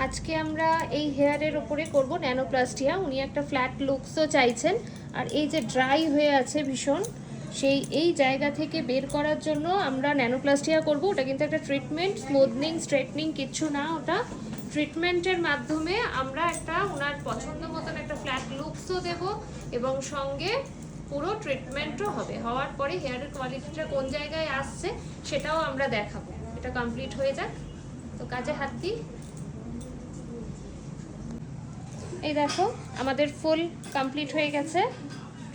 আজকে আমরা এই হেয়ারের ওপরে করব ন্যানোপ্লাস্টিয়া। উনি একটা ফ্ল্যাট লুকসও চাইছেন, আর এই যে ড্রাই হয়ে আছে ভীষণ, এই জায়গা থেকে বের করার জন্য আমরা ন্যানোপ্লাস্টিয়া করব। ওটা কিন্তু একটা ট্রিটমেন্ট, স্মুথনিং স্ট্রেটনিং কিচ্ছু না, ওটা ট্রিটমেন্টের মাধ্যমে আমরা একটা ওনার পছন্দ মতন একটা ফ্ল্যাট লুকসও দেব এবং সঙ্গে পুরো ট্রিটমেন্টও হবে। হওয়ার পরে হেয়ারের কোয়ালিটিটা কোন জায়গায় আসছে সেটাও আমরা দেখাবো। এটা কমপ্লিট হয়ে যাক, তো কাজে হাত দিই। এই দেখো আমাদের ফুল কমপ্লিট হয়ে গেছে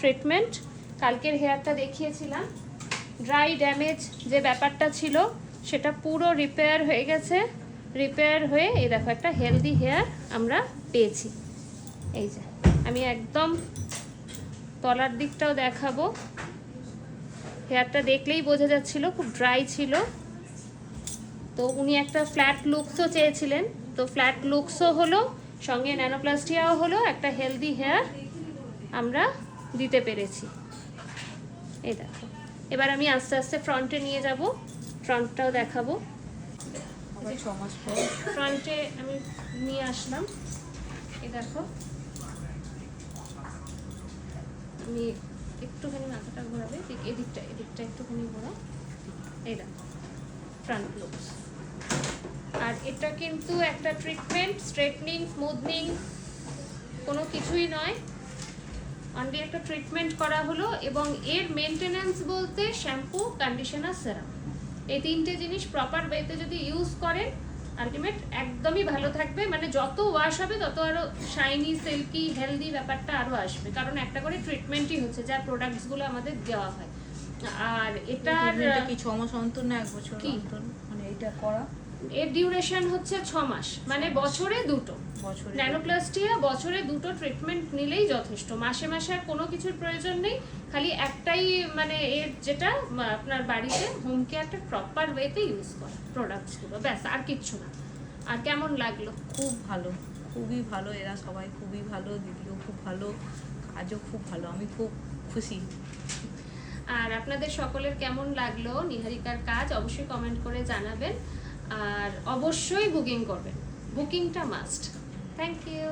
ট্রিটমেন্ট। কালকের হেয়ারটা দেখিয়েছিলাম, ড্রাই ড্যামেজ যে ব্যাপারটা ছিল সেটা পুরো রিপেয়ার হয়ে গেছে। রিপেয়ার হয়ে এই দেখো একটা হেলদি হেয়ার আমরা পেয়েছি। এই যে আমি একদম তলার দিকটাও দেখাবো। হেয়ারটা দেখলেই বোঝা যাচ্ছিল খুব ড্রাই ছিল। তো উনি একটা ফ্ল্যাট লুকসও চেয়েছিলেন, তো ফ্ল্যাট লুকসও হলো, সঙ্গে ন্যানোপ্লাস্টিয়াও হলো, একটা হেলদি হেয়ার আমরা দিতে পেরেছি। এই দেখো এবার আমি আস্তে আস্তে ফ্রন্টে নিয়ে যাব, ফ্রন্টটাও দেখাবো। ফ্রন্টে আমি নিয়ে আসলাম। এই দেখো আমি একটুখানি মাথাটা ঘোরাবে, এদিকটা একটুখানি ঘোরা। এই দেখো ফ্রন্ট লুকস। আর এটা কিন্তু একটা ট্রিটমেন্ট, স্ট্রেটনিং স্মুথনিং কোনো কিছুই নয়, অনলি একটা ট্রিটমেন্ট করা হলো। এবং এর মেনটেনেন্স বলতে শ্যাম্পু, কন্ডিশনার, সেরাম, এই তিনটে জিনিস প্রপার ওয়েতে যদি ইউজ করেন আলটিমেট একদমই ভালো থাকবে। মানে যত ওয়াশ হবে তত আরো শাইনি সিল্কি হেলদি ব্যাপারটা আরো আসবে, কারণ একটা করে ট্রিটমেন্টই হচ্ছে যার প্রোডাক্টসগুলো আমাদের দেওয়া হয়। আর এটার কি 6 মাস অন্তর না 1 বছর অন্তর, মানে এটা করা এর ডিউরেশন হচ্ছে 6 মাস, মানে বছরে দুটো। ন্যানোপ্লাস্টিয়া বছরে দুটো ট্রিটমেন্ট নিলেই যথেষ্ট, মাসে মাসে আর কোনো কিছুর প্রয়োজন নেই। খালি একটাই মানে এর যেটা আপনার বাড়িতে হোম কেয়ারটা প্রপার ওয়েতে ইউজ করা প্রোডাক্টসগুলো, ব্যাস আর কিচ্ছু না। আর কেমন লাগলো? খুব ভালো, খুবই ভালো, এরা সবাই খুবই ভালো, দিদিও খুব ভালো, কাজও খুব ভালো, আমি খুব খুশি। আর আপনাদের সকলের কেমন লাগলো নিহারিকার কাজ অবশ্যই কমেন্ট করে জানাবেন, আর অবশ্যই বুকিং করবেন, বুকিংটা মাস্ট। Thank you.